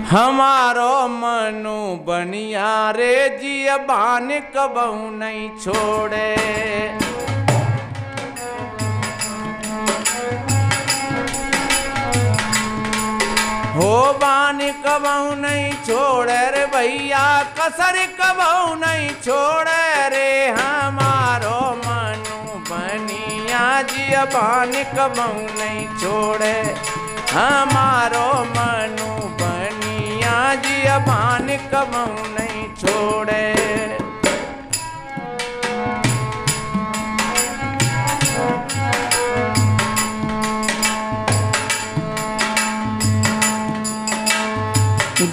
हमारो मनु बनिया रे जियबान कबहू नहीं छोड़े। हो बान कबहू नहीं छोड़े रे भैया, कसर कबहू नहीं छोड़े रे। हमारो मनु बनिया जियबान कबहू नहीं छोड़े। हमारो मनु बनिया जियबान कबहू नहीं छोड़े।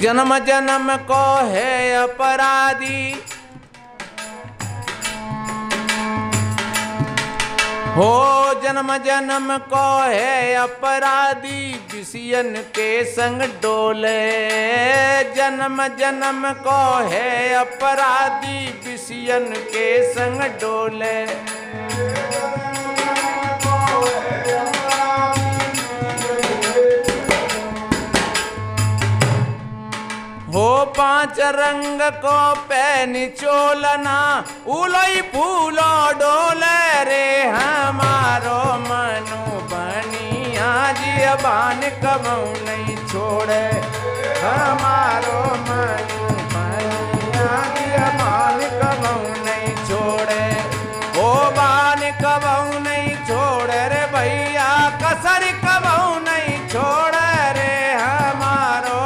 जन्म जन्म को है अपराधी, हो जन्म जन्म को है अपराधी, विषयन के संग डोले। जन्म जन्म को है अपराधी, विषयन के संग डोले। हो पांच रंग को पैन चोलना, उलोई फूलो डोले रे। हमारो मनु बनिया जियबान कबहू नहीं छोड़े। हमारो मनु बनिया जियबान कबहू नहीं छोड़े। हो बान कबहू नहीं छोड़े रे भैया, कसर कबहू नहीं छोड़े रे। हमारो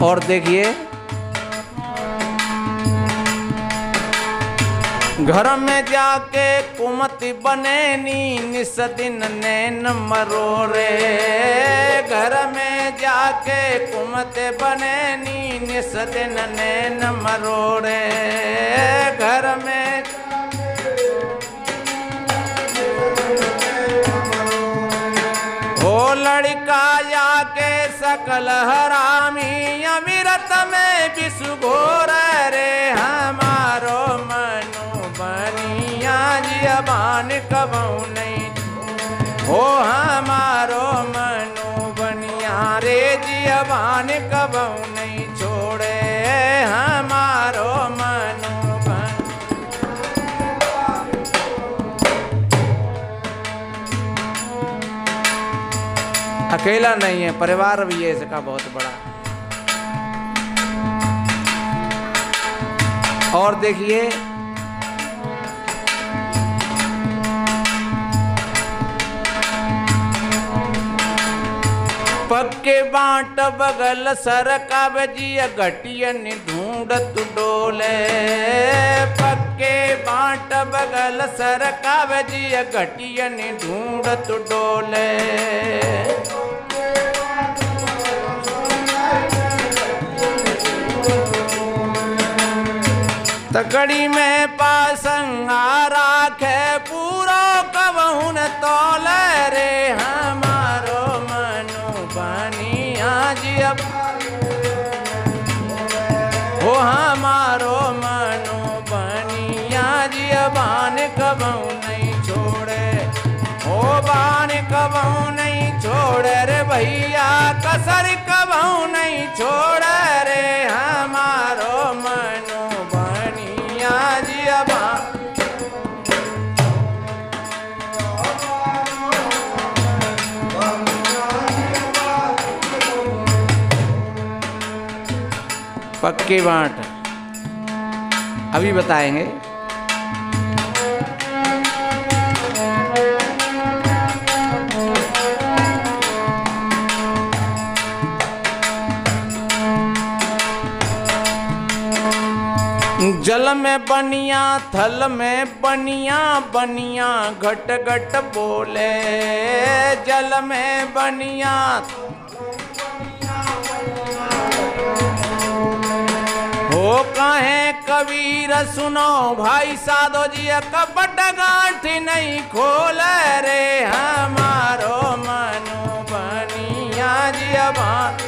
और देखिए, घर में जाके कुमति बनेनी, निस दिन नैन मरोरे। घर में जाके कुमति बनेनी, निस दिन नैन मरोरे। घर में हो लड़का जाके सकल हरामी, अमिरत में बिसुघोर रे। हमारो मनु बनिया जियबान कबहू नहीं। हो हमारो मनु बनिया रे जियबान कबहू नहीं छोड़े। हमारो मनु अकेला नहीं है, परिवार भी है इसका बहुत बड़ा। और देखिए, पक्के बांट बगल सर का बजिया, घटियन ढूंढत डोले। पक्के बांट बगल सर का बजिया, घटियन ढूंढत डोले। तकड़ी में पासंगा राखे, पूरो कबहू न तोले रे। हमारो मनु बनिया जियब, हो हमारो मनु बनिया जियबान कबहू नहीं छोड़े। हो बान कबहू नहीं छोड़े रे भैया, कसर कबहू नहीं छोड़े रे। हमारो मनु बनिया जियबान पक्के बांट अभी बताएंगे। जल में बनिया, थल में बनिया, बनिया घट घट बोले। जल में बनिया, हो कहे कबीर सुनो भाई साधो जी, कपट गांठ नहीं खोले रे। हमारो मनु बनिया जियबान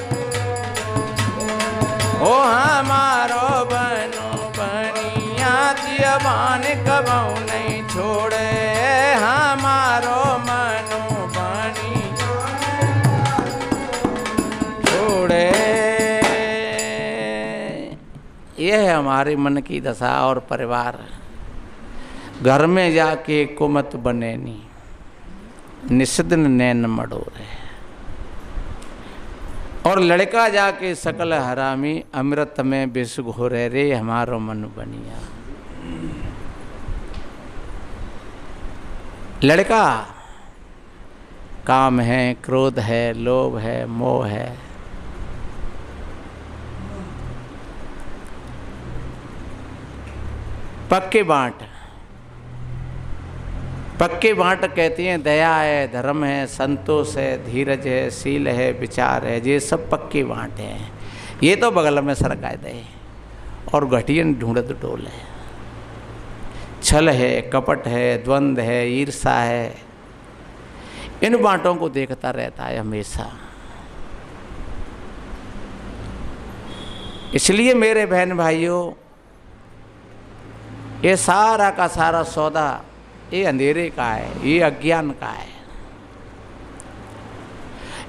ये है हमारे मन की दशा और परिवार। घर में जाके कुमत बने नी, निस्दिन नैन मडोरे। और लड़का जाके सकल हरामी, अमृत में विष घोरे रे हमारो मन बनिया। लड़का काम है, क्रोध है, लोभ है, मोह है। पक्के बांट, पक्के बांट कहती हैं दया है, धर्म है, संतोष है, धीरज है, शील है, विचार है, ये सब पक्के बांट हैं। ये तो बगल में सरकाए दे और घटियन ढूंढत डोल है। छल है, कपट है, द्वंद है, ईर्षा है, इन बांटों को देखता रहता है हमेशा। इसलिए मेरे बहन भाइयों, ये सारा का सारा सौदा ये अंधेरे का है, ये अज्ञान का है।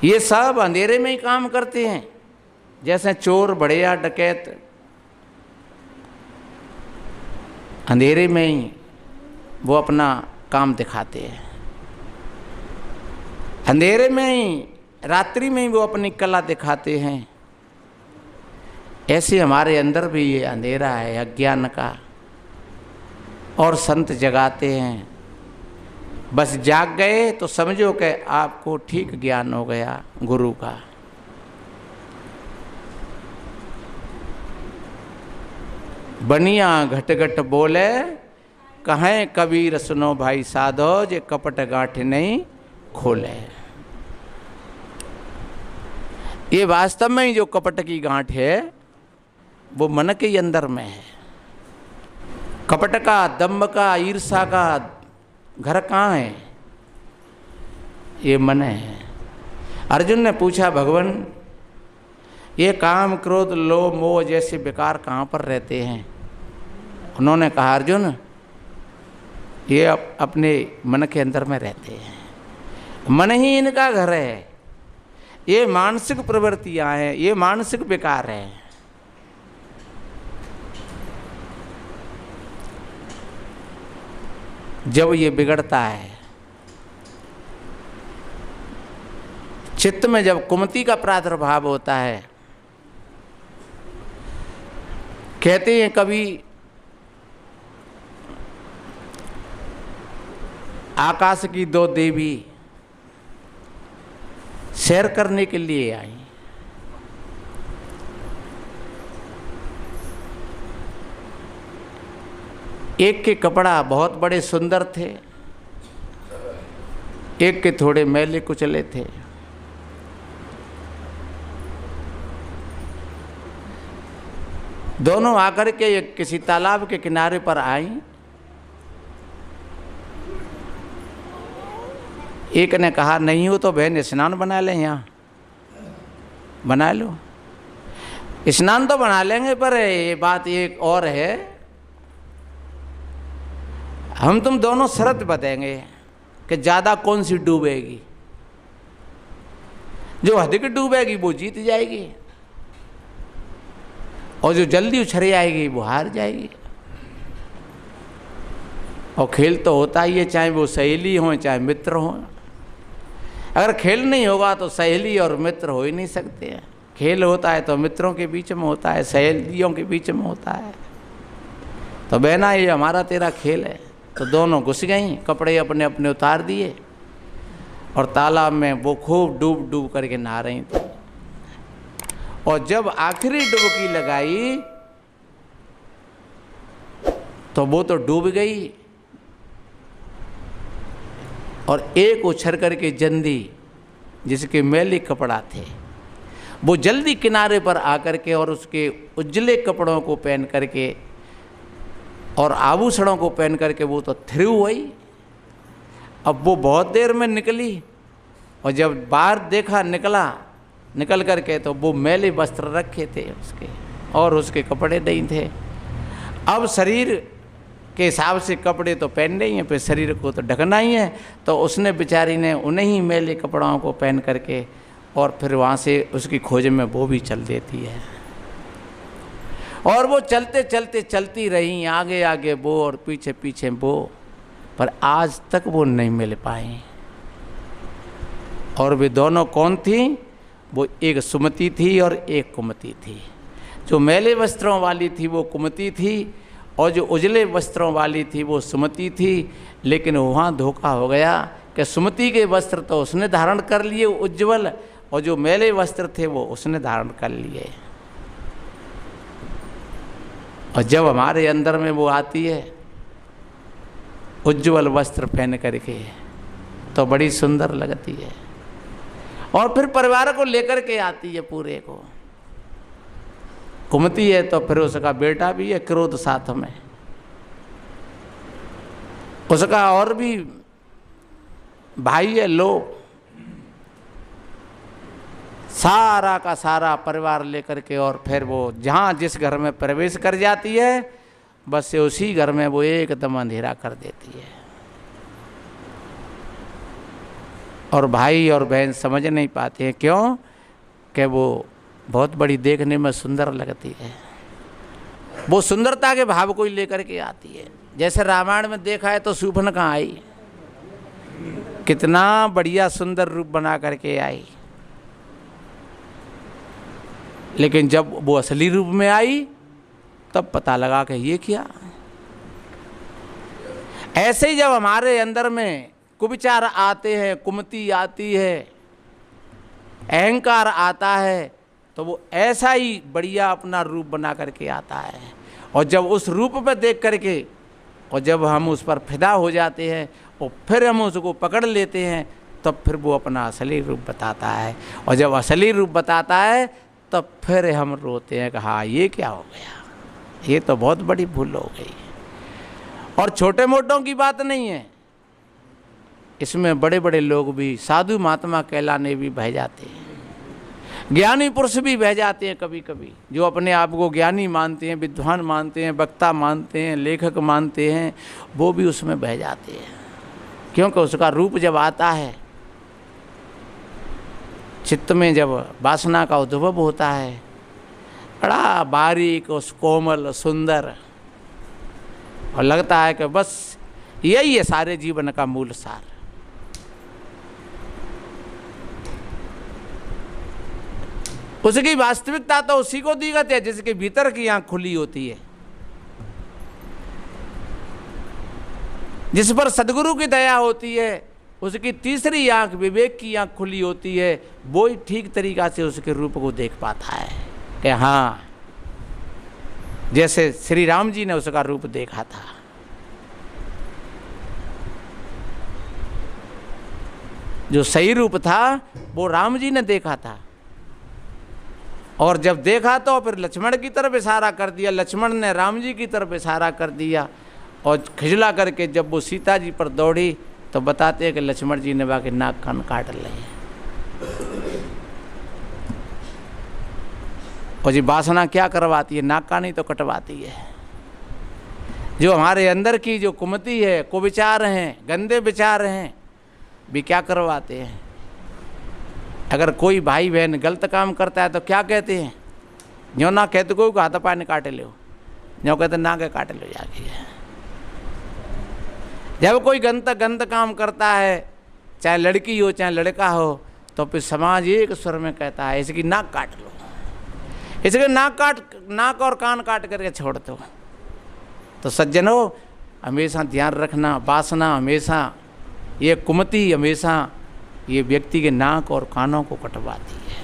ये सब अंधेरे में ही काम करते हैं। जैसे चोर, बढ़िया, डकैत अंधेरे में ही वो अपना काम दिखाते हैं। अंधेरे में ही, रात्रि में ही वो अपनी कला दिखाते हैं। ऐसे हमारे अंदर भी ये अंधेरा है अज्ञान का, और संत जगाते हैं। बस जाग गए तो समझो कि आपको ठीक ज्ञान हो गया गुरु का। बनिया घट घट बोले, कहें कबीर सुनो भाई साधो, जे कपट गांठ नहीं खोले। ये वास्तव में ही जो कपट की गांठ है वो मन के अंदर में है। कपट का, दम्भ का, ईर्षा का घर कहाँ है? ये मन है। अर्जुन ने पूछा भगवान, ये काम, क्रोध, लोभ, मोह जैसे विकार कहाँ पर रहते हैं? उन्होंने कहा अर्जुन, ये अपने मन के अंदर में रहते हैं। मन ही इनका घर है। ये मानसिक प्रवृत्तियां हैं, ये मानसिक विकार हैं। जब ये बिगड़ता है, चित्त में जब कुमति का प्रादुर्भाव होता है, कहते हैं कभी आकाश की दो देवी सैर करने के लिए आई। एक के कपड़ा बहुत बड़े सुंदर थे, एक के थोड़े मैले कुचले थे। दोनों आकर के किसी तालाब के किनारे पर आई। एक ने कहा नहीं हो तो बहन स्नान बना लें, यहाँ बना लो। स्नान तो बना लेंगे, पर ये बात एक और है, हम तुम दोनों शर्त बताएंगे कि ज़्यादा कौन सी डूबेगी। जो अधिक डूबेगी वो जीत जाएगी, और जो जल्दी उछल आएगी वो हार जाएगी। और खेल तो होता ही है, चाहे वो सहेली हो चाहे मित्र हो। अगर खेल नहीं होगा तो सहेली और मित्र हो ही नहीं सकते हैं। खेल होता है तो मित्रों के बीच में होता है, सहेलियों के बीच में होता है। तो बहना ये हमारा तेरा खेल है। तो दोनों घुस गई, कपड़े अपने अपने उतार दिए, और तालाब में वो खूब डूब डूब करके नहा रही थी। और जब आखिरी डुबकी लगाई तो वो तो डूब गई, और एक उछल करके जंदी जिसके मैले कपड़ा थे वो जल्दी किनारे पर आकर के और उसके उज्जले कपड़ों को पहन करके और आभूषणों को पहन करके वो तो थ्रू हुई। अब वो बहुत देर में निकली, और जब बाहर देखा निकल करके तो वो मैले वस्त्र रखे थे उसके, और उसके कपड़े नहीं थे। अब शरीर के हिसाब से कपड़े तो पहनने ही हैं, फिर शरीर को तो ढकना ही है। तो उसने बेचारी ने उन्हें ही मैले कपड़ों को पहन करके और फिर वहाँ से उसकी खोज में वो भी चल देती है। और वो चलते चलते चलती रहीं, आगे आगे वो और पीछे पीछे वो, पर आज तक वो नहीं मिल पाई। और वे दोनों कौन थी? वो एक सुमति थी और एक कुमति थी। जो मैले वस्त्रों वाली थी वो कुमति थी, और जो उजले वस्त्रों वाली थी वो सुमति थी। लेकिन वहाँ धोखा हो गया कि सुमति के वस्त्र तो उसने धारण कर लिए उज्ज्वल, और जो मैले वस्त्र थे वो उसने धारण कर लिए। और जब हमारे अंदर में वो आती है उज्ज्वल वस्त्र पहन करके, तो बड़ी सुंदर लगती है। और फिर परिवार को लेकर के आती है पूरे को। कुमति है तो फिर उसका बेटा भी है क्रोध साथ में, उसका और भी भाई है लोग, सारा का सारा परिवार लेकर के, और फिर वो जहाँ जिस घर में प्रवेश कर जाती है, बस उसी घर में वो एकदम अंधेरा कर देती है। और भाई और बहन समझ नहीं पाते हैं, क्यों? कि वो बहुत बड़ी देखने में सुंदर लगती है। वो सुंदरता के भाव को ही लेकर के आती है। जैसे रामायण में देखा है तो शूर्पणखा आई, कितना बढ़िया सुंदर रूप बना करके आई, लेकिन जब वो असली रूप में आई तब पता लगा कि ये क्या। ऐसे ही जब हमारे अंदर में कुविचार आते हैं, कुमति आती है, अहंकार आता है, तो वो ऐसा ही बढ़िया अपना रूप बना करके आता है। और जब उस रूप पर देख करके, और जब हम उस पर फिदा हो जाते हैं और फिर हम उसको पकड़ लेते हैं, तब फिर वो अपना असली रूप बताता है। और जब असली रूप बताता है तब फिर हम रोते हैं कि हाँ ये क्या हो गया, ये तो बहुत बड़ी भूल हो गई। और छोटे मोटों की बात नहीं है, इसमें बड़े बड़े लोग भी, साधु महात्मा कहलाने भी बह जाते हैं, ज्ञानी पुरुष भी बह जाते हैं कभी कभी, जो अपने आप को ज्ञानी मानते हैं, विद्वान मानते हैं, वक्ता मानते हैं, लेखक मानते हैं, वो भी उसमें बह जाते हैं। क्योंकि उसका रूप जब आता है चित्त में, जब वासना का उद्भव होता है, बड़ा बारीक और कोमल सुंदर, और लगता है कि बस यही है सारे जीवन का मूल सार। उसकी वास्तविकता तो उसी को दिखत है जिसके भीतर की आंख खुली होती है, जिस पर सदगुरु की दया होती है, उसकी तीसरी आंख, विवेक की आंख खुली होती है, वो ही ठीक तरीका से उसके रूप को देख पाता है कि हाँ, जैसे श्री राम जी ने उसका रूप देखा था। जो सही रूप था वो राम जी ने देखा था, और जब देखा तो फिर लक्ष्मण की तरफ इशारा कर दिया, लक्ष्मण ने राम जी की तरफ इशारा कर दिया, और खिजला करके जब वो सीता जी पर दौड़ी तो बताते हैं कि लक्ष्मण जी ने बाकी नाक कान काट लिए। और जी वासना क्या करवाती है? नाक कान ही तो कटवाती है। जो हमारे अंदर की जो कुमति है, कुविचार हैं, गंदे विचार हैं, भी क्या करवाते हैं। अगर कोई भाई बहन गलत काम करता है तो क्या कहते हैं? जो ना कहते कोई हाथ पानी काटे लो, जो कहते ना के काटे लो जाके। जब कोई गंद काम करता है, चाहे लड़की हो चाहे लड़का हो, तो फिर समाज एक स्वर में कहता है इसकी नाक काट लो, इसके नाक और कान काट करके छोड़ दो। तो सज्जनों, हमेशा ध्यान रखना, वासना हमेशा, ये कुमति हमेशा ये व्यक्ति के नाक और कानों को कटवाती है।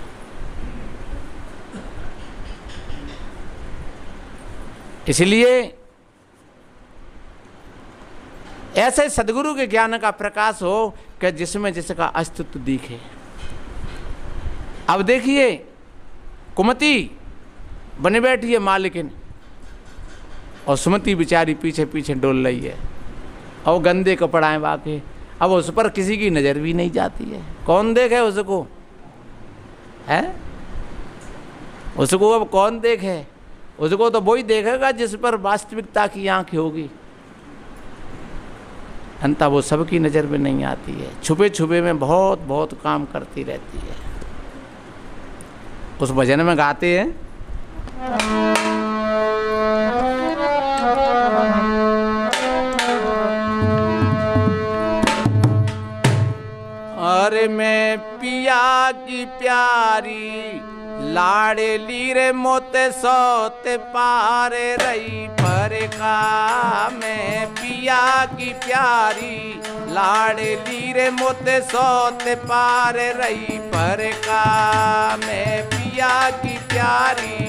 इसलिए ऐसे सदगुरु के ज्ञान का प्रकाश हो कि जिसमें जिसका अस्तित्व दिखे। अब देखिए, कुमति बने बैठी है मालिकिन, और सुमति बेचारी पीछे पीछे डोल रही है, और गंदे कपड़ा है वाकई। अब उस पर किसी की नज़र भी नहीं जाती है। कौन देखे उसको? है उसको अब कौन देखे? उसको तो वही देखेगा जिस पर वास्तविकता की आंख होगी। अंता वो सबकी नज़र में नहीं आती है, छुपे छुपे में बहुत बहुत काम करती रहती है। उस भजन में गाते हैं, और मैं पिया की प्यारी लाडली रे मोते सोते पारे रही पर का। मैं पिया की प्यारी लाडली रे मोते सोते पारे रही पर का। मैं पिया की प्यारी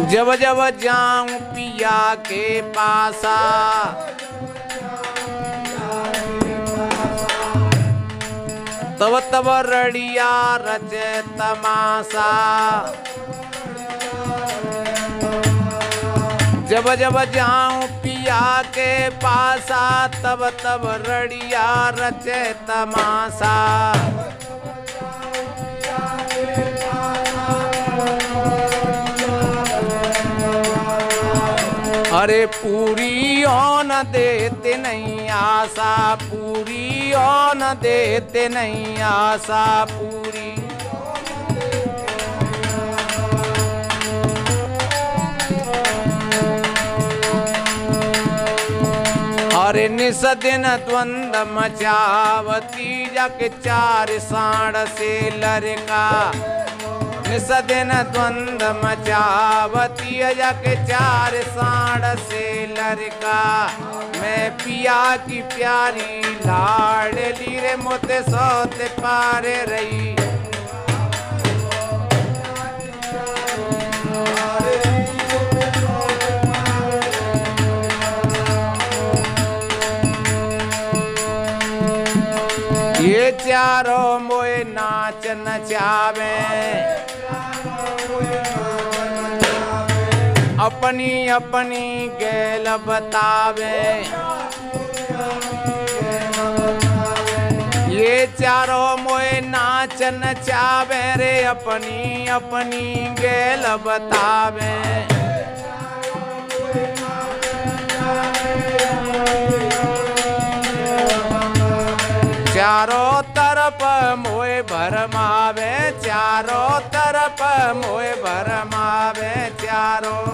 जब जब जाऊं पिया के पासा तब तब रड़िया रचे तमाशा। जब जब जाऊं पिया के पासा तब तब रड़िया रचे तमाशा। अरे पूरी होन देते नहीं आशा, पूरी होन देते नहीं आशा पूरी। अरे निस दिन द्वंद मचावती जग चार साढ़ से लड़का। निस दिन द्वंद मचावती जग चार साढ़ से लड़का। मैं पिया की प्यारी लाडली रे मोते सोते पारे रही। ये चारों मोए नाच नचावे अपनी अपनी गैल बतावे। ये चारों मोए नाच नचावे रे अपनी अपनी गैल बतावे। चारों तरफ मोए भरमावे, चारों तरफ मोए भरमावे चारों।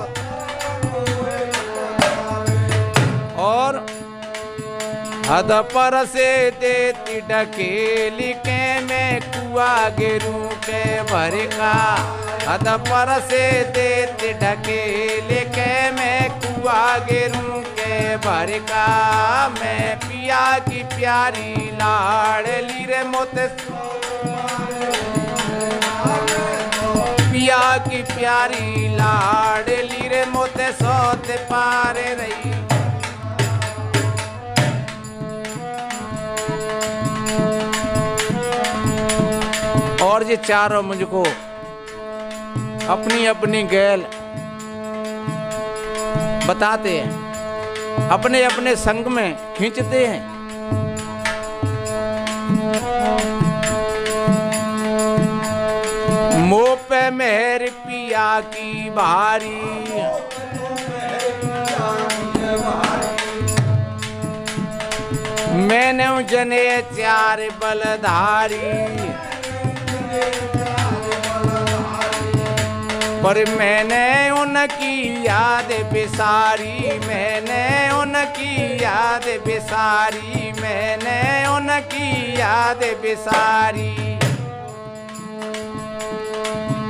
और हद पर से देती ढकेली के मैं कुआ गिरू के भर का। हद पर से देती ढकेली के मैं कुआ गिरू के भर का। मैं पिया की प्यारी लाडली रे मोते पिया की प्यारी लाडली रे मोते सोते पारे रही। और ये चारों मुझको अपनी अपनी गैल बताते हैं, अपने अपने संग में खींचते हैं। मुँह पे मेरे पिया की भारी, मैंने जने चार बलधारी। पर मैंने उनकी याद बिसारी, मैंने उनकी याद बिसारी, मैंने उनकी याद बिसारी।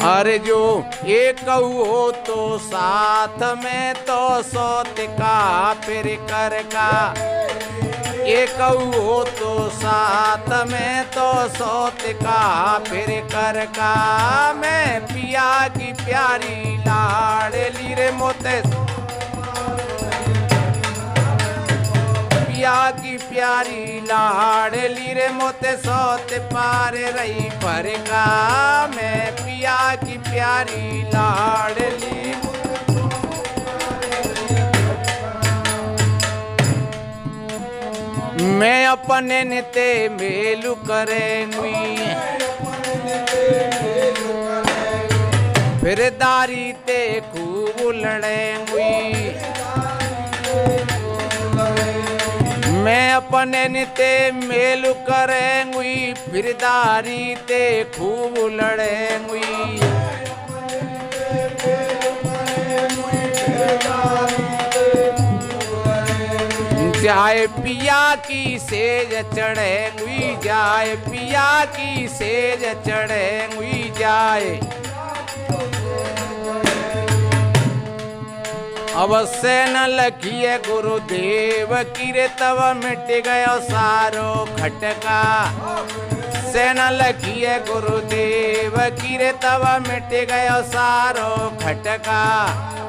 अरे जो एक हो तो साथ में तो सोत का फिर कर का। एक हो तो साथ में तो सोत का फिर कर का। मैं पिया की प्यारी लाडली रे मोते पिया की प्यारी लाडली रे मोते सोते पारे रही पर का। मैं पिया की प्यारी लाडली मैं अपने निते मेलू करेंगी। फिर दारी ते खूब लड़ेंगी। मैं अपने निते मेलू करेंगी। फिर दारी ते खूब लड़ेंगी। जाए पिया की सेज चढ़े गुई जाए, पिया की सेज चढ़े गुई जाए। अवश्य न लखिए गुरुदेव की रे तब मिट गयो सारो खटका। से न लखिए गुरुदेव की रे तब मिट गयो सारो खटका।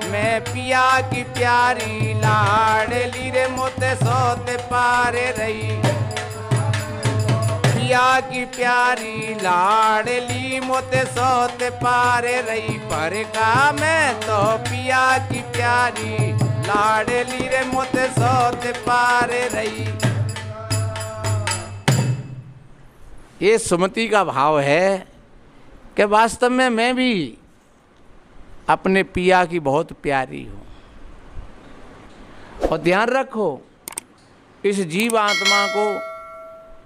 मैं पिया की प्यारी लाडली रे मोते सोते पारे रही। पिया की प्यारी लाडली मोते सोते पारे रही। पर का मैं तो पिया की प्यारी लाडली रे मोते सोते पारे रही। ये सुमति का भाव है कि वास्तव में मैं भी अपने पिया की बहुत प्यारी हूँ। और ध्यान रखो, इस जीव आत्मा को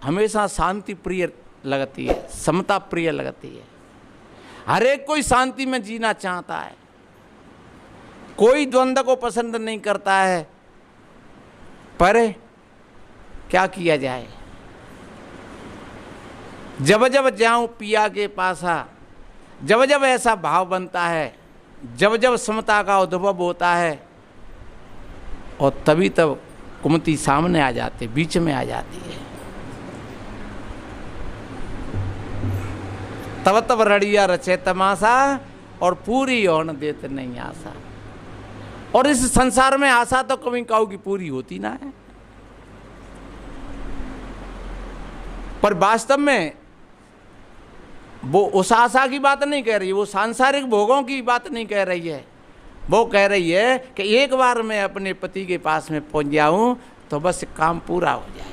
हमेशा शांति प्रिय लगती है, समता प्रिय लगती है। हर एक कोई शांति में जीना चाहता है, कोई द्वंद्व को पसंद नहीं करता है। पर क्या किया जाए, जब जब जाऊं पिया के पास, जब जब ऐसा भाव बनता है, जब जब समता का उद्भव होता है, और तभी तब कुमति सामने आ जाती, बीच में आ जाती है। तब तब रड़िया रचे तमाशा और पूरी होने देते नहीं आशा। और इस संसार में आशा तो कभी काऊ की पूरी होती ना है। पर वास्तव में वो उस आशा की बात नहीं कह रही है, वो सांसारिक भोगों की बात नहीं कह रही है। वो कह रही है कि एक बार मैं अपने पति के पास में पहुंच जाऊं तो बस काम पूरा हो जाए।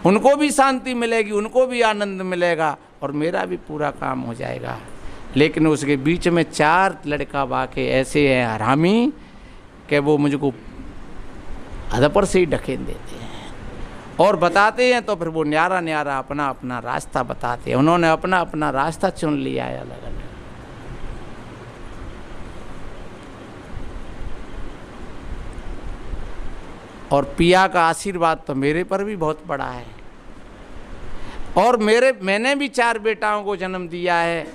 उनको भी शांति मिलेगी, उनको भी आनंद मिलेगा और मेरा भी पूरा काम हो जाएगा। लेकिन उसके बीच में 4 लड़का वाके ऐसे हैं हरामी कि वो मुझको अधपर से ही ढकेल देते हैं और बताते हैं, तो फिर वो न्यारा न्यारा अपना अपना रास्ता बताते हैं। उन्होंने अपना अपना रास्ता चुन लिया है अलग अलग। और पिया का आशीर्वाद तो मेरे पर भी बहुत बड़ा है। और मैंने भी 4 बेटाओं को जन्म दिया है,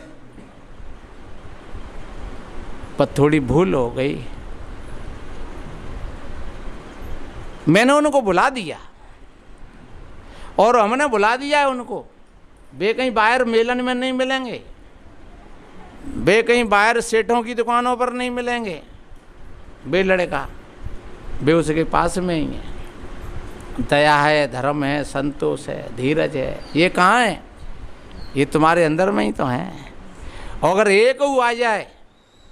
पर थोड़ी भूल हो गई, मैंने उनको बुला दिया और हमने बुला दिया है उनको। वे कहीं बाहर मेलन में नहीं मिलेंगे, वे कहीं बाहर सेठों की दुकानों पर नहीं मिलेंगे। वे लड़का वे उसके पास में ही है। दया है, धर्म है, संतोष है, धीरज है, ये कहाँ है? ये तुम्हारे अंदर में ही तो है। अगर एक वो आ जाए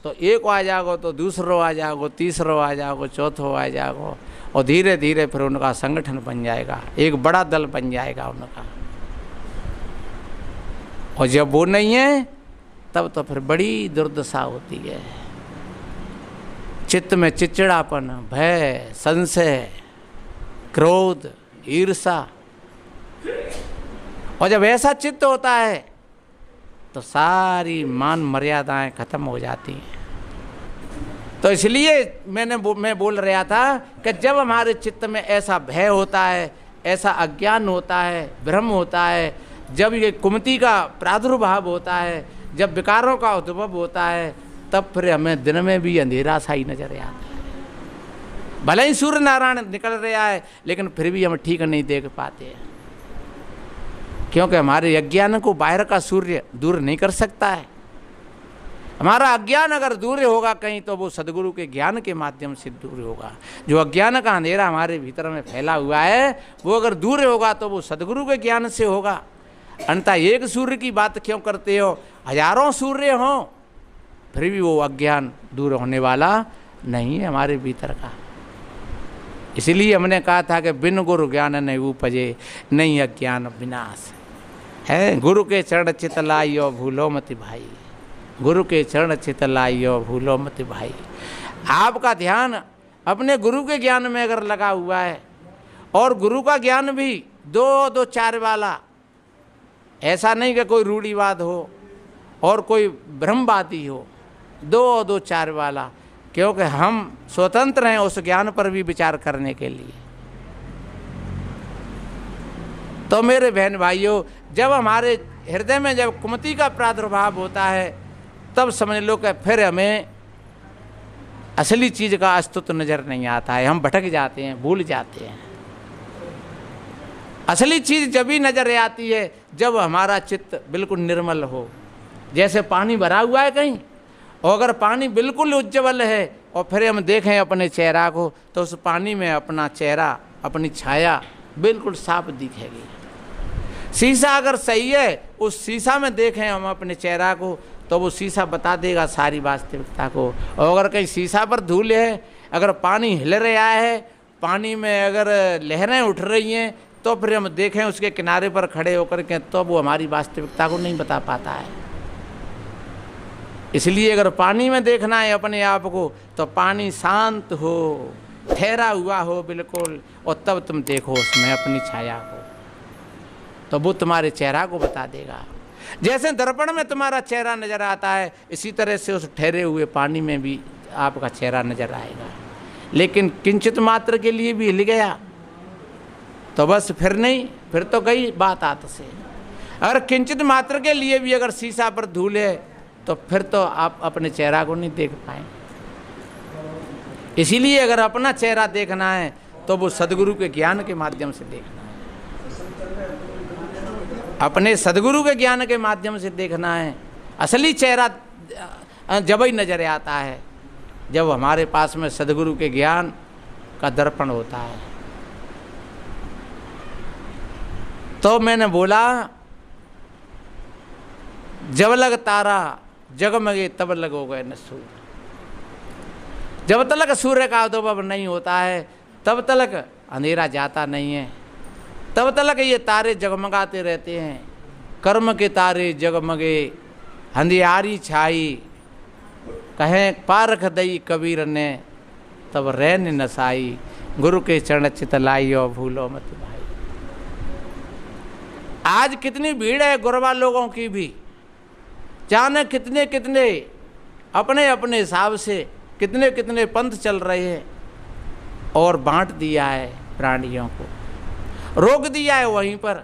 तो एक आ जाओ, तो दूसरो आ जाओ, तीसरो आ जाओ, चौथो आ जाओ, और धीरे धीरे फिर उनका संगठन बन जाएगा, एक बड़ा दल बन जाएगा उनका। और जब वो नहीं है तब तो फिर बड़ी दुर्दशा होती है। चित्त में चिड़चिड़ापन, भय, संशय, क्रोध, ईर्षा। और जब ऐसा चित्त होता है तो सारी मान मर्यादाएं खत्म हो जाती हैं। तो इसलिए मैं बोल रहा था कि जब हमारे चित्त में ऐसा भय होता है, ऐसा अज्ञान होता है, भ्रम होता है, जब ये कुमति का प्रादुर्भाव होता है, जब विकारों का उद्भव होता है, तब फिर हमें दिन में भी अंधेरा सा ही नजर आता है। भले ही सूर्य नारायण निकल रहा है, लेकिन फिर भी हम ठीक नहीं देख पाते हैं, क्योंकि हमारे अज्ञान को बाहर का सूर्य दूर नहीं कर सकता है। हमारा अज्ञान अगर दूर होगा कहीं, तो वो सदगुरु के ज्ञान के माध्यम से दूर होगा। जो अज्ञान का अंधेरा हमारे भीतर में फैला हुआ है, वो अगर दूर होगा तो वो सदगुरु के ज्ञान से होगा। अन्यथा एक सूर्य की बात क्यों करते हो? हजारों सूर्य हों, फिर भी वो अज्ञान दूर होने वाला नहीं है हमारे भीतर का। इसलिए हमने कहा था कि बिन गुरु ज्ञान नहीं उपजे, नहीं अज्ञान विनाश है। गुरु के चरण चित लाइयो भूलो मत भाई, गुरु के चरण चित लाइयो भूलो मत भाई। आपका ध्यान अपने गुरु के ज्ञान में अगर लगा हुआ है, और गुरु का ज्ञान भी 2 4 वाला, ऐसा नहीं कि कोई रूढ़ीवाद हो और कोई ब्रह्मवादी हो, 2 4 वाला, क्योंकि हम स्वतंत्र हैं उस ज्ञान पर भी विचार करने के लिए। तो मेरे बहन भाइयों, जब हमारे हृदय में जब कुमति का प्रादुर्भाव होता है, तब समझ लो कि फिर हमें असली चीज़ का अस्तित्व नज़र नहीं आता है, हम भटक जाते हैं, भूल जाते हैं। असली चीज़ जब भी नज़र आती है जब हमारा चित्त बिल्कुल निर्मल हो। जैसे पानी भरा हुआ है कहीं, और अगर पानी बिल्कुल उज्ज्वल है और फिर हम देखें अपने चेहरा को, तो उस पानी में अपना चेहरा, अपनी छाया बिल्कुल साफ दिखेगी। शीशा अगर सही है, उस शीशा में देखें हम अपने चेहरा को, तो वो शीशा बता देगा सारी वास्तविकता को। और अगर कहीं शीशा पर धूल है, अगर पानी हिल रहा है, पानी में अगर लहरें उठ रही हैं, तो फिर हम देखें उसके किनारे पर खड़े होकर के, तो वो हमारी वास्तविकता को नहीं बता पाता है। इसलिए अगर पानी में देखना है अपने आप को, तो पानी शांत हो, ठहरा हुआ हो बिल्कुल, और तब तुम देखो उसमें अपनी छाया को, तो वो तुम्हारे चेहरा को बता देगा। जैसे दर्पण में तुम्हारा चेहरा नज़र आता है, इसी तरह से उस ठहरे हुए पानी में भी आपका चेहरा नज़र आएगा। लेकिन किंचित मात्र के लिए भी हिल गया तो बस फिर नहीं, फिर तो गई बात आत से। अगर किंचित मात्र के लिए भी अगर शीशा पर धूल है, तो फिर तो आप अपने चेहरा को नहीं देख पाए। इसीलिए अगर अपना चेहरा देखना है, तो वो सदगुरु के ज्ञान के माध्यम से देखना है, अपने सदगुरु के ज्ञान के माध्यम से देखना है। असली चेहरा जब ही नजर आता है जब हमारे पास में सदगुरु के ज्ञान का दर्पण होता है। तो मैंने बोला, जब लग तारा जगमगे तब लगोगे न सूर्य। जब तक सूर्य का उद्भव नहीं होता है, तब तक अंधेरा जाता नहीं है, तब तक ये तारे जगमगाते रहते हैं। कर्म के तारे जगमगे अंधियारी छाई, कहें पारख दई कबीर ने तब रैन नसाई। गुरु के चरण चित लाइयो भूलो मत भाई। आज कितनी भीड़ है गुरबा लोगों की भी, जाने कितने कितने अपने अपने हिसाब से कितने कितने पंथ चल रहे हैं, और बांट दिया है प्राणियों को, रोक दिया है वहीं पर,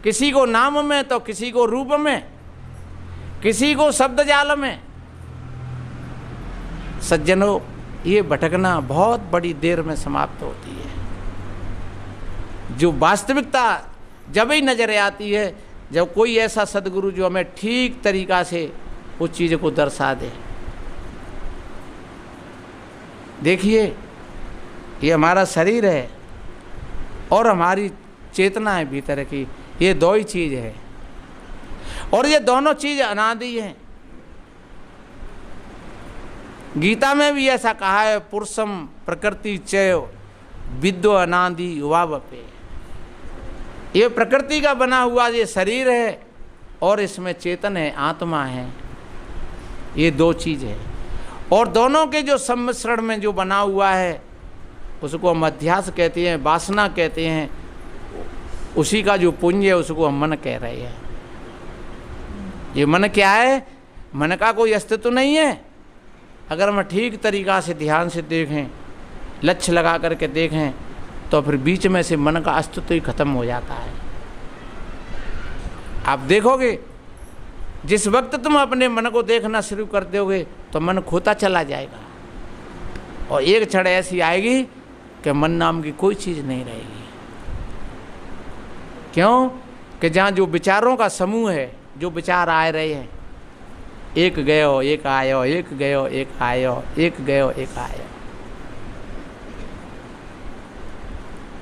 किसी को नाम में तो किसी को रूप में, किसी को शब्द जाल में। सज्जनों, ये भटकना बहुत बड़ी देर में समाप्त होती है। जो वास्तविकता जब ही नजर आती है जब कोई ऐसा सदगुरु जो हमें ठीक तरीका से उस चीज़ को दर्शा दे। देखिए, ये हमारा शरीर है और हमारी चेतना है भीतर की, ये दो ही चीज़ है, और ये दोनों चीज़ अनादि हैं। गीता में भी ऐसा कहा है, पुरुषम प्रकृति चैव विद्यो अनादि युवावपे। ये प्रकृति का बना हुआ ये शरीर है और इसमें चेतन है, आत्मा है, ये दो चीज़ है। और दोनों के जो सम्मिश्रण में जो बना हुआ है उसको हम अध्यास कहते हैं, वासना कहते हैं। उसी का जो पुंज है उसको हम मन कह रहे हैं। ये मन क्या है? मन का कोई अस्तित्व नहीं है। अगर हम ठीक तरीक़ा से ध्यान से देखें, लक्ष्य लगा करके देखें, तो फिर बीच में से मन का अस्तित्व ही खत्म हो जाता है। आप देखोगे, जिस वक्त तुम अपने मन को देखना शुरू कर दोगे तो मन खोता चला जाएगा, और एक क्षण ऐसी आएगी कि मन नाम की कोई चीज़ नहीं रहेगी। क्यों? कि जहाँ जो विचारों का समूह है, जो विचार आ रहे हैं, एक गयो एक आयो, एक गयो एक आयो, एक गयो एक आयो।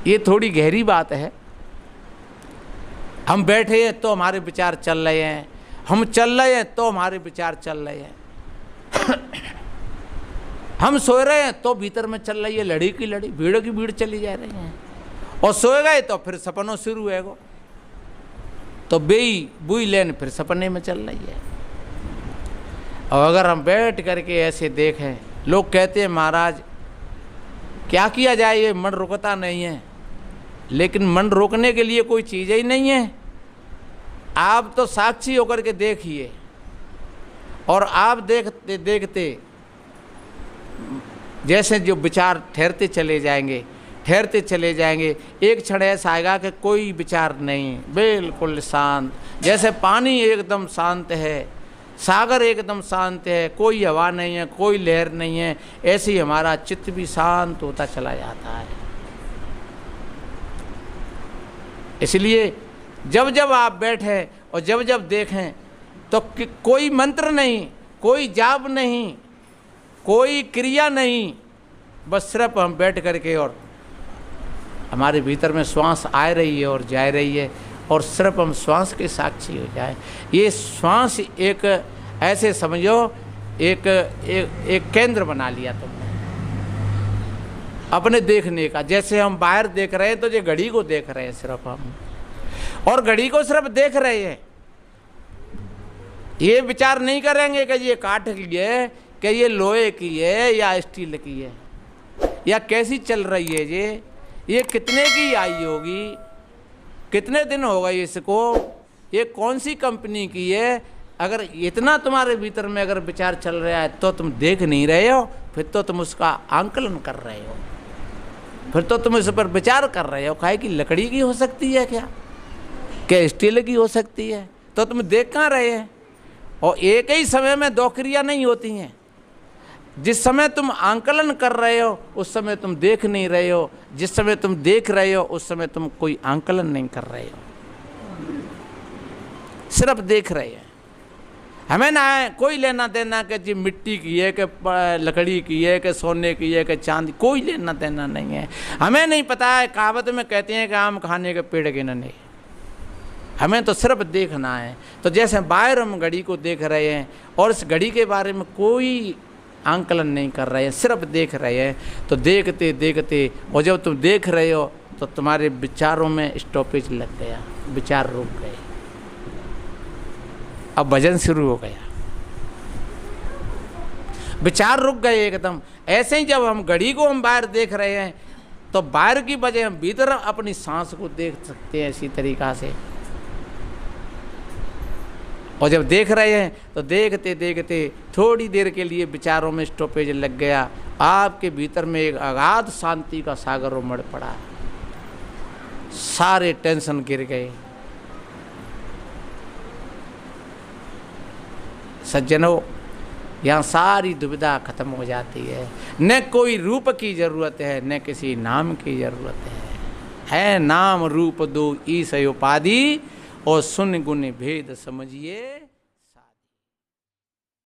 ये थोड़ी गहरी बात है। हम बैठे हैं तो हमारे विचार चल रहे हैं, हम चल रहे हैं तो हमारे विचार चल रहे हैं। हम सो रहे हैं तो भीतर में चल रही है लड़ी की लड़ी, भीड़ की भीड़ चली जा रही है, और सोए गए तो फिर सपनों शुरू है गो, तो बेई बुई लेन फिर सपने में चल रही है। और अगर हम बैठ करके ऐसे देखें, लोग कहते हैं महाराज क्या किया जाए, ये मन रुकता नहीं है। लेकिन मन रोकने के लिए कोई चीज़ ही नहीं है। आप तो साक्षी होकर के देखिए, और आप देखते देखते जैसे जो विचार ठहरते चले जाएंगे, ठहरते चले जाएंगे, एक क्षण ऐसा आएगा कि कोई विचार नहीं, बिल्कुल शांत, जैसे पानी एकदम शांत है, सागर एकदम शांत है, कोई हवा नहीं है, कोई लहर नहीं है, ऐसे ही हमारा चित्त भी शांत होता चला जाता है। इसलिए जब जब आप बैठें और जब जब देखें तो कोई मंत्र नहीं, कोई जाप नहीं, कोई क्रिया नहीं, बस सिर्फ हम बैठ करके और हमारे भीतर में श्वास आ रही है और जा रही है और सिर्फ हम श्वास के साक्षी हो जाए। ये श्वास एक ऐसे समझो एक केंद्र बना लिया तुमने अपने देखने का। जैसे हम बाहर देख रहे हैं तो ये घड़ी को देख रहे हैं सिर्फ हम, और घड़ी को सिर्फ देख रहे हैं, ये विचार नहीं करेंगे कि ये काठ की है, कि ये लोहे की है या स्टील की है, या कैसी चल रही है, ये कितने की आई होगी, कितने दिन हो गए इसको, ये कौन सी कंपनी की है। अगर इतना तुम्हारे भीतर में अगर विचार चल रहा है तो तुम देख नहीं रहे हो, फिर तो तुम उसका आंकलन कर रहे हो, फिर तो तुम इस पर विचार कर रहे हो। काहे की लकड़ी की हो सकती है क्या स्टील की हो सकती है, तो तुम देख कहाँ रहे हैं। और एक ही समय में दो क्रिया नहीं होती हैं। जिस समय तुम आंकलन कर रहे हो उस समय तुम देख नहीं रहे हो, जिस समय तुम देख रहे हो उस समय तुम कोई आंकलन नहीं कर रहे हो, सिर्फ देख रहे हैं। हमें ना है कोई लेना देना कि जी मिट्टी की है, कि लकड़ी की है, कि सोने की है, कि चांदी, कोई लेना देना नहीं है। हमें नहीं पता है, कहावत में कहते हैं कि आम खाने के पेड़ गिनने, हमें तो सिर्फ देखना है। तो जैसे बाहर हम घड़ी को देख रहे हैं और इस घड़ी के बारे में कोई आंकलन नहीं कर रहे हैं, सिर्फ देख रहे हैं, तो देखते देखते और जब तुम देख रहे हो तो तुम्हारे विचारों में स्टॉपेज लग गया, विचार रुक गए, अब भजन शुरू हो गया, विचार रुक गए एकदम। ऐसे ही जब हम घड़ी को हम बाहर देख रहे हैं तो बाहर की बजाय हम भीतर अपनी सांस को देख सकते हैं इसी तरीक़ा से। और जब देख रहे हैं तो देखते देखते थोड़ी देर के लिए विचारों में स्टॉपेज लग गया, आपके भीतर में एक अगाध शांति का सागर उमड़ पड़ा, सारे टेंशन गिर गए। सज्जनों, यहाँ सारी दुविधा खत्म हो जाती है। न कोई रूप की जरूरत है, न किसी नाम की जरूरत है नाम रूप दो ईश उपाधि, और सुन गुण भेद समझिए।